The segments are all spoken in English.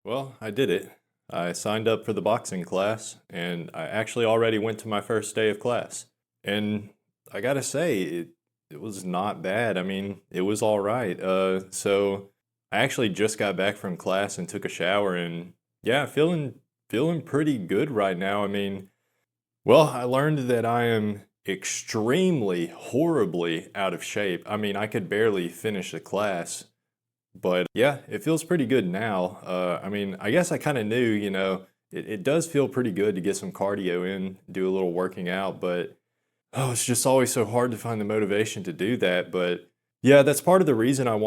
Well, I did it. I signed up for the boxing class, and I actually already went to my first day of class. And I gotta say, it was not bad. I mean, it was all right. So I actually just got back from class and took a shower, and yeah, feeling pretty good right now. I mean, well, I learned that I am extremely horribly out of shape. I mean, I could barely finish the class. But yeah, it feels pretty good now. I mean, I guess I kind of knew, it does feel pretty good to get some cardio in, do a little working out, but oh, it's just always so hard to find the motivation to do that. But yeah, that's part of the reason been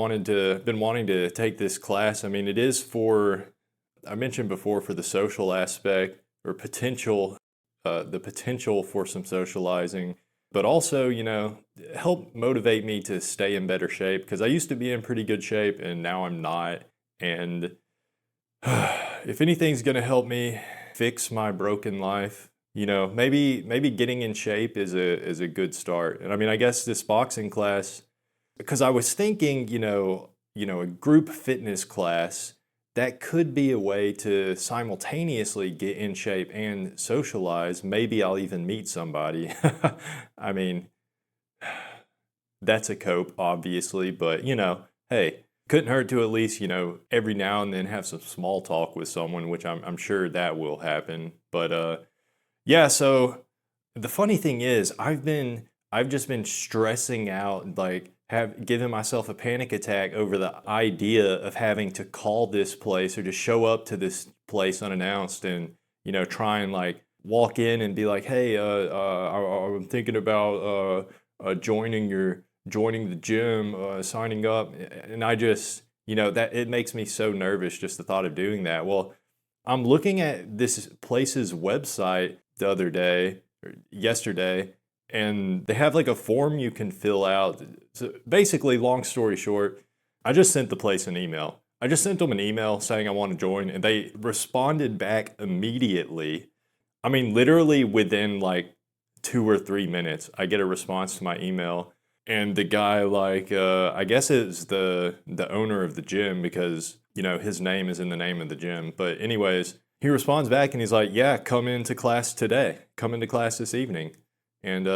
wanting to take this class. I mean, it is for, I mentioned before, for the social aspect or the potential for some socializing, but also, help motivate me to stay in better shape because I used to be in pretty good shape and now I'm not. And if anything's going to help me fix my broken life, maybe getting in shape is a good start. And I mean, I guess this boxing class, because I was thinking, a group fitness class that could be a way to simultaneously get in shape and socialize. Maybe I'll even meet somebody. I mean, that's a cope, obviously, but hey, couldn't hurt to at least, every now and then have some small talk with someone, which I'm sure that will happen. But yeah, so the funny thing is, I've just been stressing out, like have given myself a panic attack over the idea of having to call this place or to show up to this place unannounced and try and like walk in and be like, hey, I'm thinking about joining the gym, signing up, and I just that it makes me so nervous just the thought of doing that. Well, I'm looking at this place's website the other day, or yesterday, and they have like a form you can fill out. So basically, long story short, I just sent the place an email. I just sent them an email saying I want to join, and they responded back immediately. I mean, literally within like 2 or 3 minutes, I get a response to my email, and the guy like I guess it's the owner of the gym because his name is in the name of the gym. But anyways, he responds back and he's like, "Yeah, come into class today. Come into class this evening." And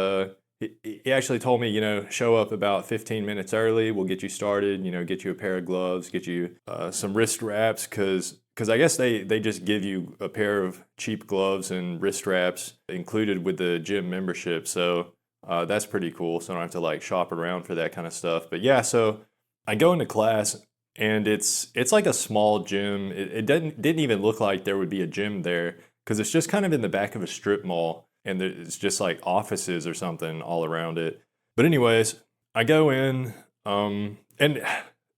he actually told me, show up about 15 minutes early. We'll get you started. Get you a pair of gloves, get you some wrist wraps, because I guess they just give you a pair of cheap gloves and wrist wraps included with the gym membership. So that's pretty cool. So I don't have to like shop around for that kind of stuff. But yeah, so I go into class and it's like a small gym. It didn't even look like there would be a gym there because it's just kind of in the back of a strip mall and it's just like offices or something all around it. But anyways, I go in and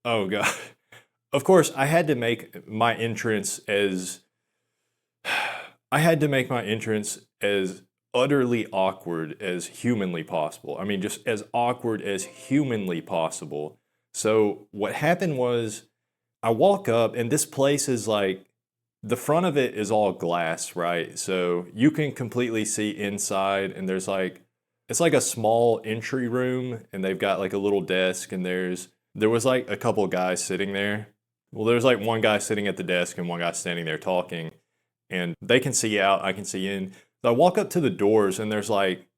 oh god. Of course, I had to make my entrance as utterly awkward as humanly possible. I mean, just as awkward as humanly possible. So, what happened was I walk up, and this place is like the front of it is all glass, right? So, you can completely see inside, and it's like a small entry room, and they've got like a little desk, and there was like a couple guys sitting there. Well, there's like one guy sitting at the desk and one guy standing there talking and they can see out, I can see in. So I walk up to the doors and there's like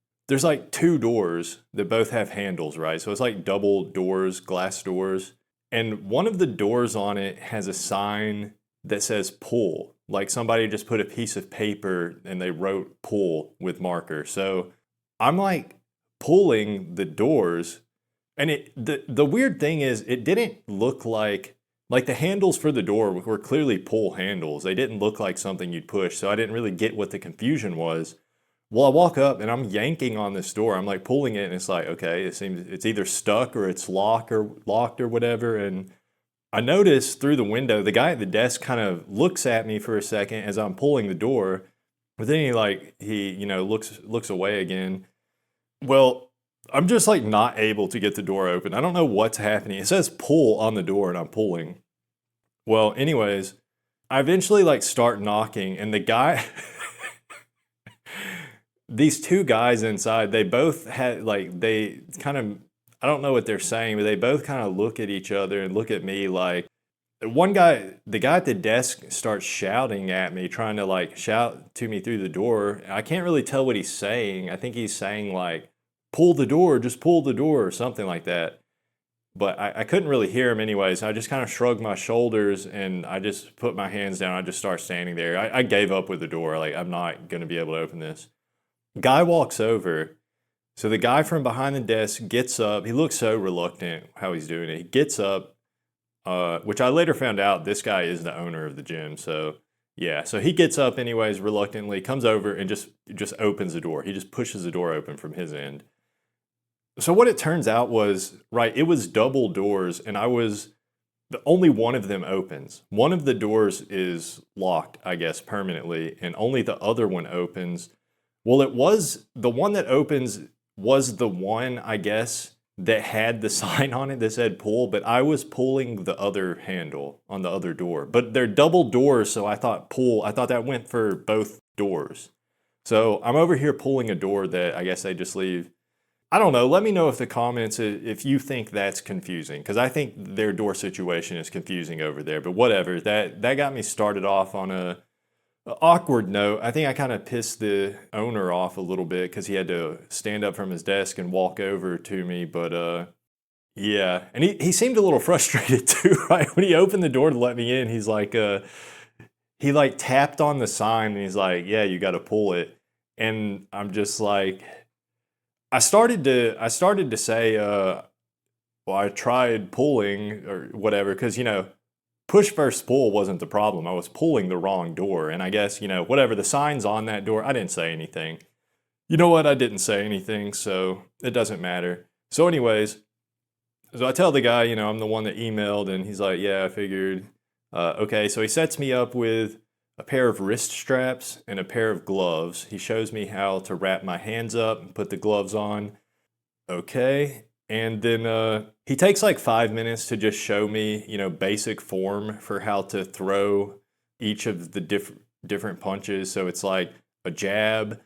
two doors that both have handles, right? So it's like double doors, glass doors. And one of the doors on it has a sign that says pull. Like somebody just put a piece of paper and they wrote pull with marker. So I'm like pulling the doors and the weird thing is it didn't look like the handles for the door were clearly pull handles. They didn't look like something you'd push, so I didn't really get what the confusion was. Well, I walk up and I'm yanking on this door. I'm like pulling it and it's like, okay, it seems it's either stuck or it's locked or whatever. And I notice through the window, the guy at the desk kind of looks at me for a second as I'm pulling the door, but then looks away again. Well, I'm just like not able to get the door open. I don't know what's happening. It says pull on the door and I'm pulling. Well, anyways, I eventually like start knocking and the guy these two guys inside, they both had like they kind of I don't know what they're saying, but they both kind of look at each other and look at me like one guy, the guy at the desk starts shouting at me, trying to like shout to me through the door. I can't really tell what he's saying. I think he's saying like, pull the door, just pull the door or something like that. But I couldn't really hear him anyways. I just kind of shrugged my shoulders and I just put my hands down. I just start standing there. I gave up with the door. Like, I'm not going to be able to open this. Guy walks over. So the guy from behind the desk gets up. He looks so reluctant how he's doing it. He gets up, which I later found out this guy is the owner of the gym. So yeah, so he gets up anyways, reluctantly, comes over and just opens the door. He just pushes the door open from his end. So what it turns out was, right, it was double doors, and the only one of them opens. One of the doors is locked, I guess, permanently, and only the other one opens. Well, it was the one that opens was the one, I guess, that had the sign on it that said pull, but I was pulling the other handle on the other door. But they're double doors, so I thought pull, I thought that went for both doors. So I'm over here pulling a door that I guess they just leave. I don't know. Let me know if the comments if you think that's confusing, because I think their door situation is confusing over there. But whatever. That got me started off on a awkward note. I think I kind of pissed the owner off a little bit because he had to stand up from his desk and walk over to me. But yeah, and he seemed a little frustrated too. Right when he opened the door to let me in, he's like he like tapped on the sign and he's like, "Yeah, you got to pull it," and I'm just like. I started to say, well, I tried pulling or whatever, because, push versus pull wasn't the problem. I was pulling the wrong door. And I guess, whatever, the sign's on that door, I didn't say anything. You know what? I didn't say anything, so it doesn't matter. So anyways, so I tell the guy, I'm the one that emailed, and he's like, yeah, I figured. Okay, so he sets me up with a pair of wrist straps and a pair of gloves. He shows me how to wrap my hands up and put the gloves on. Okay. And then he takes like 5 minutes to just show me, basic form for how to throw each of the different punches. So it's like a jab,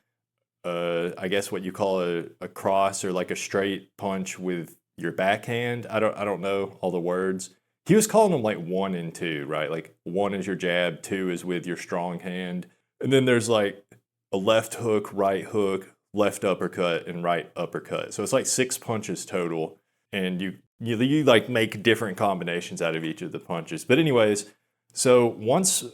I guess what you call a cross, or like a straight punch with your backhand. I don't know all the words. He was calling them like 1 and 2, right? Like 1 is your jab, 2 is with your strong hand. And then there's like a left hook, right hook, left uppercut, and right uppercut. So it's like 6 punches total. And you like make different combinations out of each of the punches. But anyways, so once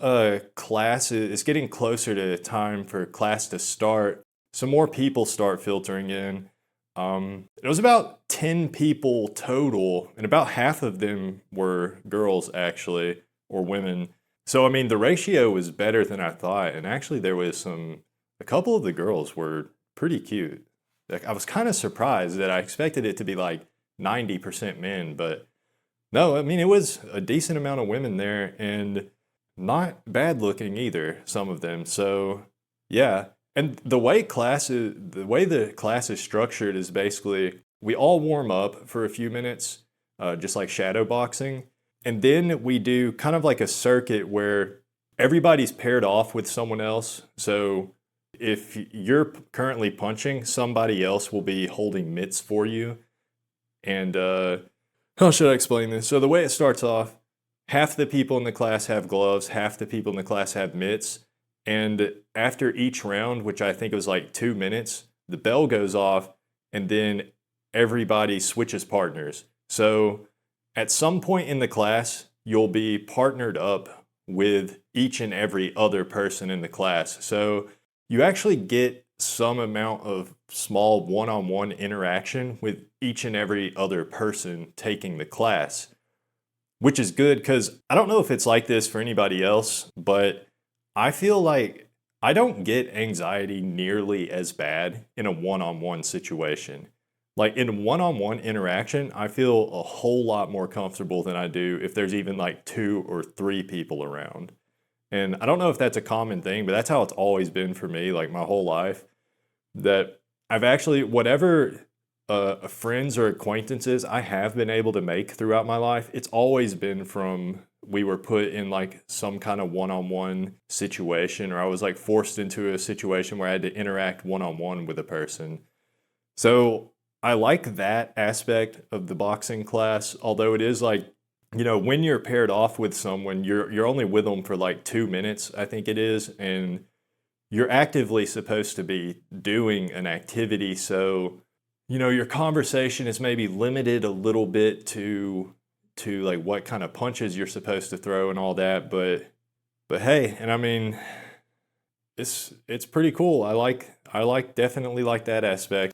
class is getting closer to time for class to start, some more people start filtering in. It was about 10 people total, and about half of them were girls, actually, or women. So, I mean, the ratio was better than I thought, and actually there was a couple of the girls were pretty cute. Like, I was kind of surprised that I expected it to be like 90% men, but no, I mean, it was a decent amount of women there, and not bad looking either, some of them. So, yeah. And the way the class is structured is basically we all warm up for a few minutes, just like shadow boxing, and then we do kind of like a circuit where everybody's paired off with someone else. So if you're currently punching, somebody else will be holding mitts for you. And how should I explain this? So the way it starts off, half the people in the class have gloves, half the people in the class have mitts. And after each round, which I think was like 2 minutes, the bell goes off and then everybody switches partners. So at some point in the class, you'll be partnered up with each and every other person in the class. So you actually get some amount of small one-on-one interaction with each and every other person taking the class, which is good because I don't know if it's like this for anybody else, but I feel like I don't get anxiety nearly as bad in a one-on-one situation. Like in one-on-one interaction, I feel a whole lot more comfortable than I do if there's even like 2 or 3 people around. And I don't know if that's a common thing, but that's how it's always been for me, like my whole life. That I've actually, whatever friends or acquaintances I have been able to make throughout my life, it's always been from we were put in like some kind of one-on-one situation, or I was like forced into a situation where I had to interact one-on-one with a person. So I like that aspect of the boxing class, although it is like when you're paired off with someone, you're only with them for like 2 minutes, I think it is, and you're actively supposed to be doing an activity. So, your conversation is maybe limited a little bit to like what kind of punches you're supposed to throw and all that. But hey, and I mean, it's pretty cool. Definitely like that aspect.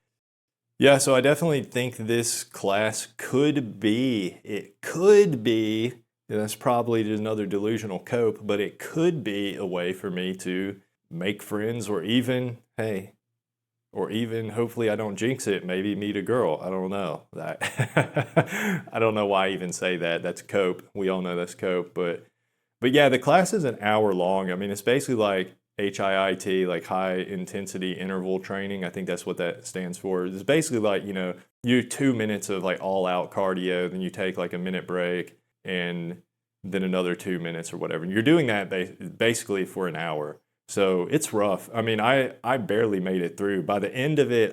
Yeah, so I definitely think this class it could be, and that's probably just another delusional cope, but it could be a way for me to make friends, or even, hey, or even hopefully I don't jinx it, maybe meet a girl. I don't know. I don't know why I even say that. That's cope. We all know that's cope, but yeah, the class is an hour long. I mean, it's basically like HIIT, like high intensity interval training. I think that's what that stands for. It's basically like, you 2 minutes of like all out cardio, then you take like a minute break, and then another 2 minutes or whatever. And you're doing that basically for an hour. So it's rough. I mean, I barely made it through. By the end of it,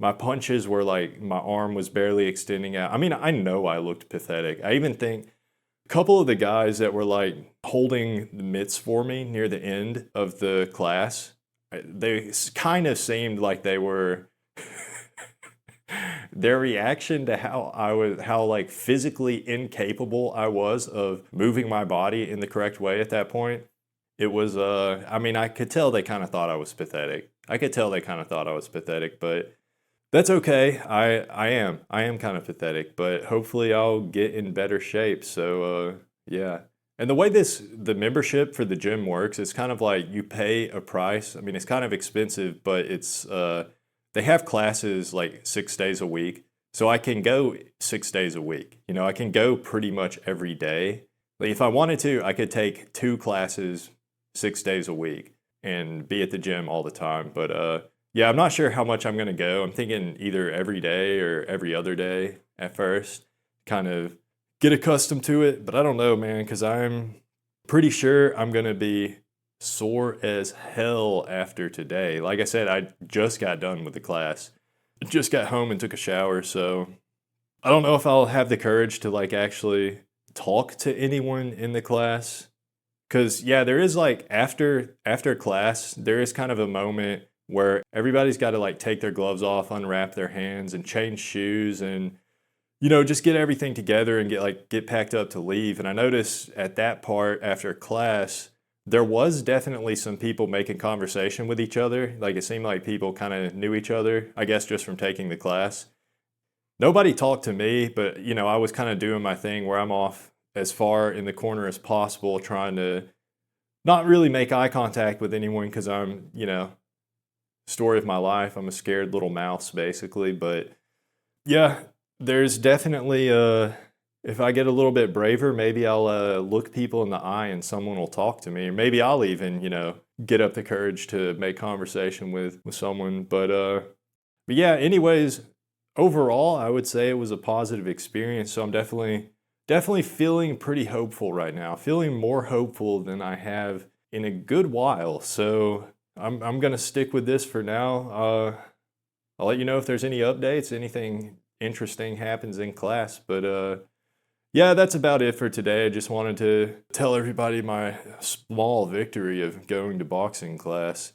my punches were like, my arm was barely extending out. I mean, I know I looked pathetic. I even think couple of the guys that were like holding the mitts for me near the end of the class, they kind of seemed like they were their reaction to how like physically incapable I was of moving my body in the correct way at that point. It was I mean, I could tell they kind of thought I was pathetic. But that's okay. I am kind of pathetic, but hopefully I'll get in better shape. So yeah. And the way the membership for the gym works, it's kind of like you pay a price. I mean, it's kind of expensive, but it's they have classes like 6 days a week. So I can go 6 days a week. I can go pretty much every day. Like if I wanted to, I could take 2 classes 6 days a week and be at the gym all the time. But yeah, I'm not sure how much I'm going to go. I'm thinking either every day or every other day at first, kind of get accustomed to it. But I don't know, man, because I'm pretty sure I'm going to be sore as hell after today. Like I said, I just got done with the class. Just got home and took a shower, so I don't know if I'll have the courage to like actually talk to anyone in the class. Cause yeah, there is like after class, there is kind of a moment where everybody's got to like take their gloves off, unwrap their hands, and change shoes, and just get everything together and get packed up to leave. And I noticed at that part after class, there was definitely some people making conversation with each other. Like it seemed like people kind of knew each other, I guess just from taking the class. Nobody talked to me, but I was kind of doing my thing where I'm off as far in the corner as possible, trying to not really make eye contact with anyone because I'm, story of my life. I'm a scared little mouse, basically. But yeah, there's definitely, if I get a little bit braver, maybe I'll look people in the eye and someone will talk to me. Or maybe I'll even, get up the courage to make conversation with someone. But yeah, anyways, overall, I would say it was a positive experience. So I'm definitely feeling pretty hopeful right now. Feeling more hopeful than I have in a good while. So I'm gonna stick with this for now. I'll let you know if there's any updates, anything interesting happens in class. But yeah, that's about it for today. I just wanted to tell everybody my small victory of going to boxing class.